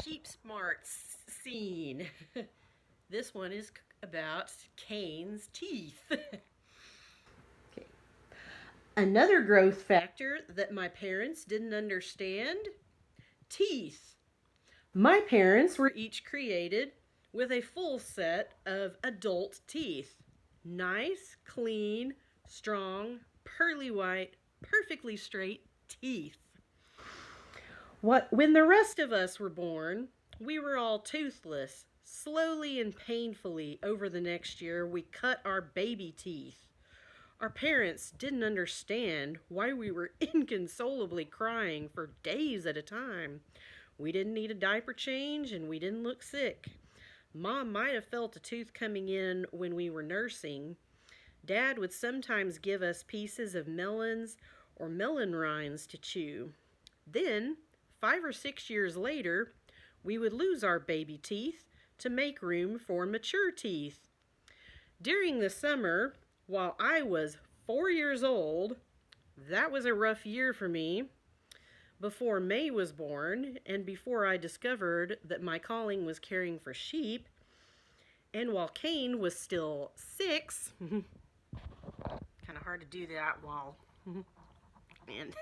Sheep smarts scene. This one is about Cain's teeth. Okay. Another growth factor that my parents didn't understand: teeth. My parents were each created with a full set of adult teeth. Nice, clean, strong, pearly white, perfectly straight teeth. When the rest of us were born, we were all toothless. Slowly and painfully over the next year, we cut our baby teeth. Our parents didn't understand why we were inconsolably crying for days at a time. We didn't need a diaper change and we didn't look sick. Mom might have felt a tooth coming in when we were nursing. Dad would sometimes give us pieces of melons or melon rinds to chew. Then, 5 or 6 years later, we would lose our baby teeth to make room for mature teeth. During the summer, while I was 4 years old, that was a rough year for me. Before May was born, and before I discovered that my calling was caring for sheep, and while Cain was still 6, kind of hard to do that while, and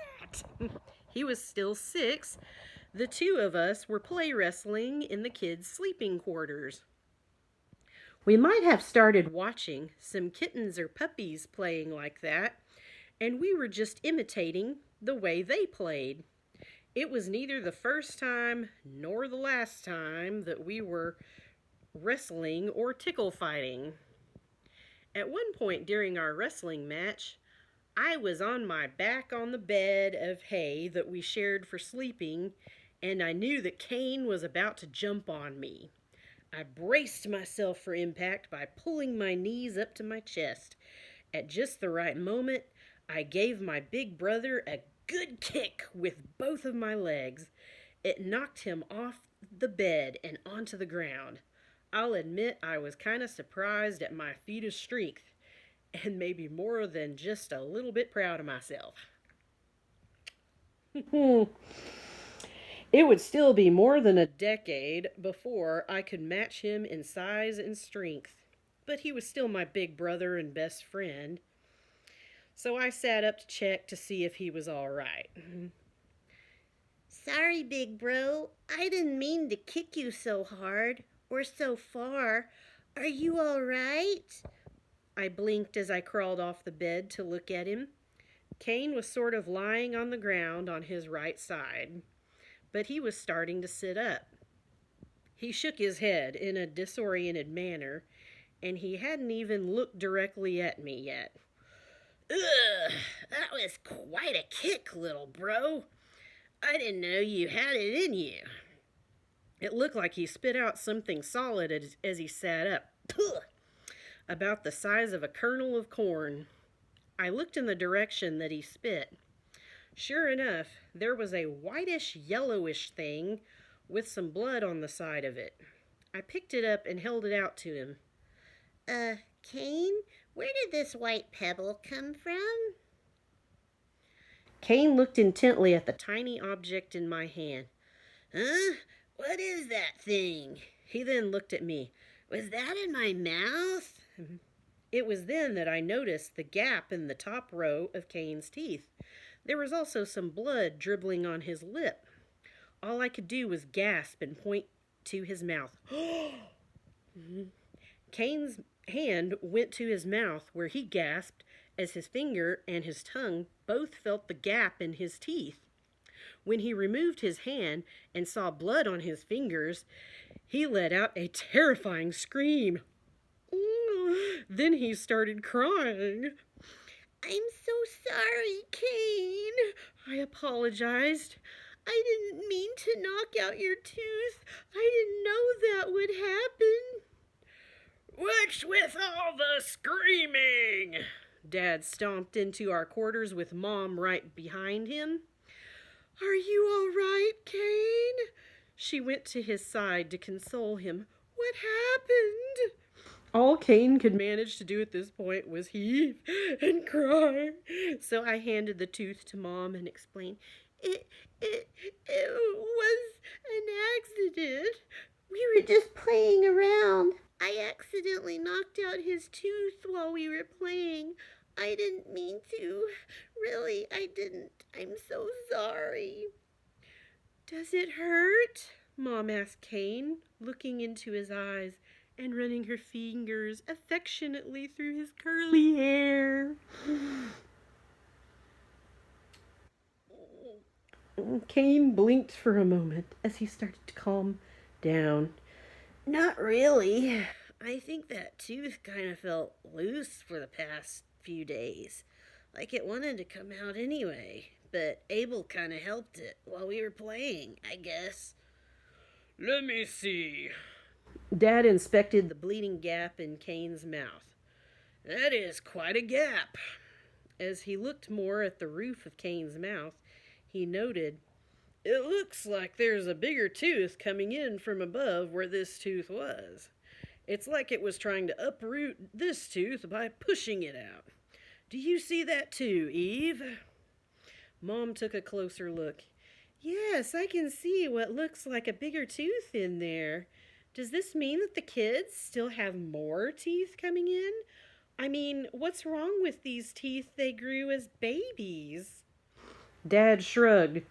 he was still 6, the two of us were play wrestling in the kids' sleeping quarters. We might have started watching some kittens or puppies playing like that, and we were just imitating the way they played. It was neither the first time nor the last time that we were wrestling or tickle fighting. At one point during our wrestling match, I was on my back on the bed of hay that we shared for sleeping, and I knew that Cain was about to jump on me. I braced myself for impact by pulling my knees up to my chest. At just the right moment, I gave my big brother a good kick with both of my legs. It knocked him off the bed and onto the ground. I'll admit I was kind of surprised at my feat of strength, and maybe more than just a little bit proud of myself. It would still be more than a decade before I could match him in size and strength, but he was still my big brother and best friend. So I sat up to check to see if he was all right. Sorry, big bro. I didn't mean to kick you so hard or so far. Are you all right? I blinked as I crawled off the bed to look at him. Cain was sort of lying on the ground on his right side, but he was starting to sit up. He shook his head in a disoriented manner, and he hadn't even looked directly at me yet. Ugh, that was quite a kick, little bro. I didn't know you had it in you. It looked like he spit out something solid as he sat up. Puh! About the size of a kernel of corn. I looked in the direction that he spit. Sure enough, there was a whitish yellowish thing with some blood on the side of it. I picked it up and held it out to him. Cain, where did this white pebble come from? Cain looked intently at the tiny object in my hand. Huh? What is that thing? He then looked at me. Was that in my mouth? It was then that I noticed the gap in the top row of Cain's teeth. There was also some blood dribbling on his lip. All I could do was gasp and point to his mouth. Cain's hand went to his mouth, where he gasped as his finger and his tongue both felt the gap in his teeth. When he removed his hand and saw blood on his fingers, he let out a terrifying scream. Then he started crying. I'm so sorry, Cain. I apologized. I didn't mean to knock out your tooth. I didn't know that would happen. What's with all the screaming? Dad stomped into our quarters with Mom right behind him. Are you all right, Cain? She went to his side to console him. What happened? All Cain could manage to do at this point was heave and cry. So I handed the tooth to Mom and explained, It was an accident. just playing around. I accidentally knocked out his tooth while we were playing. I didn't mean to. Really, I didn't. I'm so sorry. Does it hurt? Mom asked Cain, looking into his eyes and running her fingers affectionately through his curly hair. Cain blinked for a moment as he started to calm down. Not really. I think that tooth kind of felt loose for the past few days. Like it wanted to come out anyway. But Abel kind of helped it while we were playing, I guess. Let me see. Dad inspected the bleeding gap in Cain's mouth. That is quite a gap. As he looked more at the roof of Cain's mouth, he noted, it looks like there's a bigger tooth coming in from above where this tooth was. It's like it was trying to uproot this tooth by pushing it out. Do you see that too, Eve? Mom took a closer look. Yes, I can see what looks like a bigger tooth in there. Does this mean that the kids still have more teeth coming in? I mean, what's wrong with these teeth they grew as babies? Dad shrugged.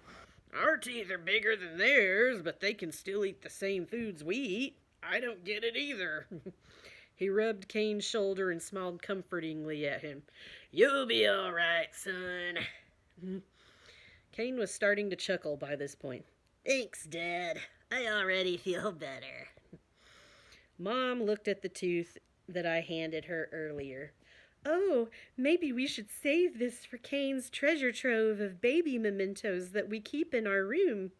Our teeth are bigger than theirs, but they can still eat the same foods we eat. I don't get it either. He rubbed Cain's shoulder and smiled comfortingly at him. You'll be all right, son. Cain was starting to chuckle by this point. Thanks, Dad. I already feel better. Mom looked at the tooth that I handed her earlier. Oh, maybe we should save this for Cain's treasure trove of baby mementos that we keep in our room.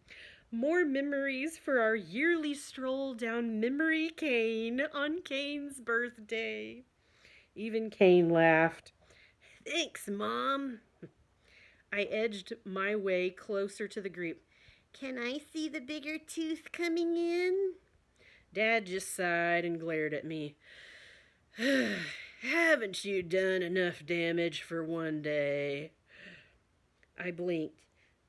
More memories for our yearly stroll down memory Cain on Cain's birthday. Even Cain laughed. Thanks, Mom. I edged my way closer to the group. Can I see the bigger tooth coming in? Dad just sighed and glared at me. Haven't you done enough damage for one day? I blinked.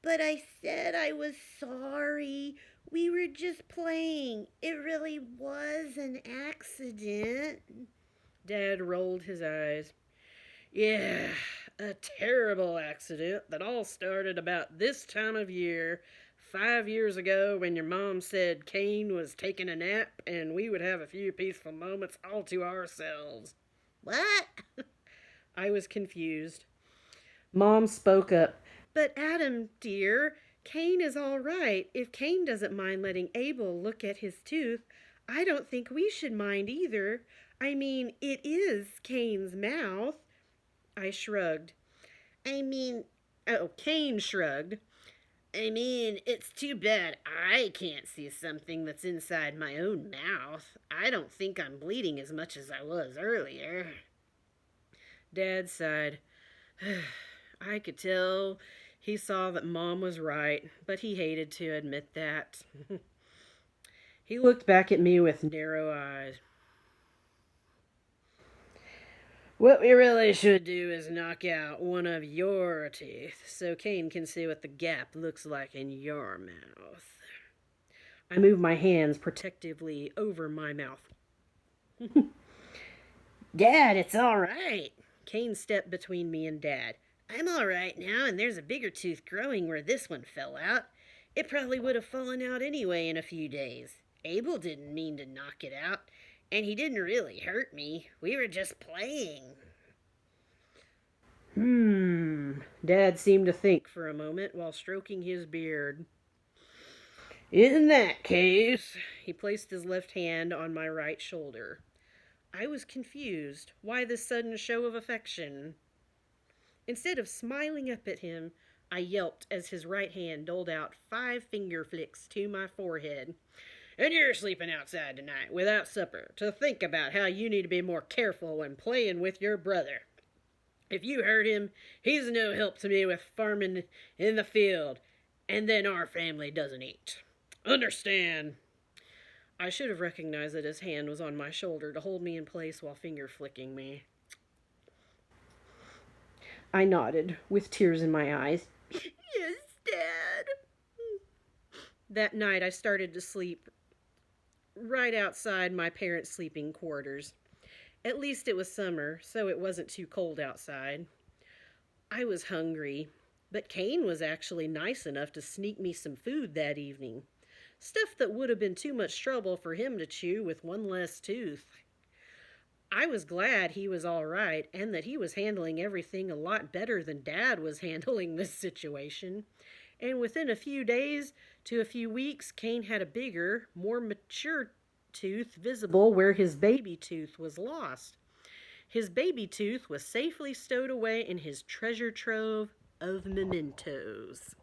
But I said I was sorry. We were just playing. It really was an accident. Dad rolled his eyes. Yeah, a terrible accident that all started about this time of year, 5 years ago, when your mom said Cain was taking a nap and we would have a few peaceful moments all to ourselves. What? I was confused. Mom spoke up. But Adam, dear, Cain is all right. If Cain doesn't mind letting Abel look at his tooth, I don't think we should mind either. I mean, it is Cain's mouth. I shrugged. Cain shrugged. It's too bad I can't see something that's inside my own mouth. I don't think I'm bleeding as much as I was earlier. Dad sighed. I could tell he saw that Mom was right, but he hated to admit that. He looked back at me with narrow eyes. What we really should do is knock out one of your teeth so Cain can see what the gap looks like in your mouth. I moved my hands protectively over my mouth. Dad, it's all right. Cain stepped between me and Dad. I'm all right now, and there's a bigger tooth growing where this one fell out. It probably would have fallen out anyway in a few days. Abel didn't mean to knock it out. And he didn't really hurt me. We were just playing. Dad seemed to think for a moment while stroking his beard. In that case, he placed his left hand on my right shoulder. I was confused. Why this sudden show of affection? Instead of smiling up at him, I yelped as his right hand doled out 5 finger flicks to my forehead. And you're sleeping outside tonight without supper to think about how you need to be more careful when playing with your brother. If you hurt him, he's no help to me with farming in the field, and then our family doesn't eat. Understand? I should have recognized that his hand was on my shoulder to hold me in place while finger flicking me. I nodded, with tears in my eyes. Yes, Dad. That night I started to sleep right outside my parents' sleeping quarters. At least it was summer, so it wasn't too cold outside. I was hungry, but Cain was actually nice enough to sneak me some food that evening. Stuff that would have been too much trouble for him to chew with one less tooth. I was glad he was all right and that he was handling everything a lot better than Dad was handling this situation. And within a few days to a few weeks, Cain had a bigger, more mature tooth visible where his baby tooth was lost. His baby tooth was safely stowed away in his treasure trove of mementos.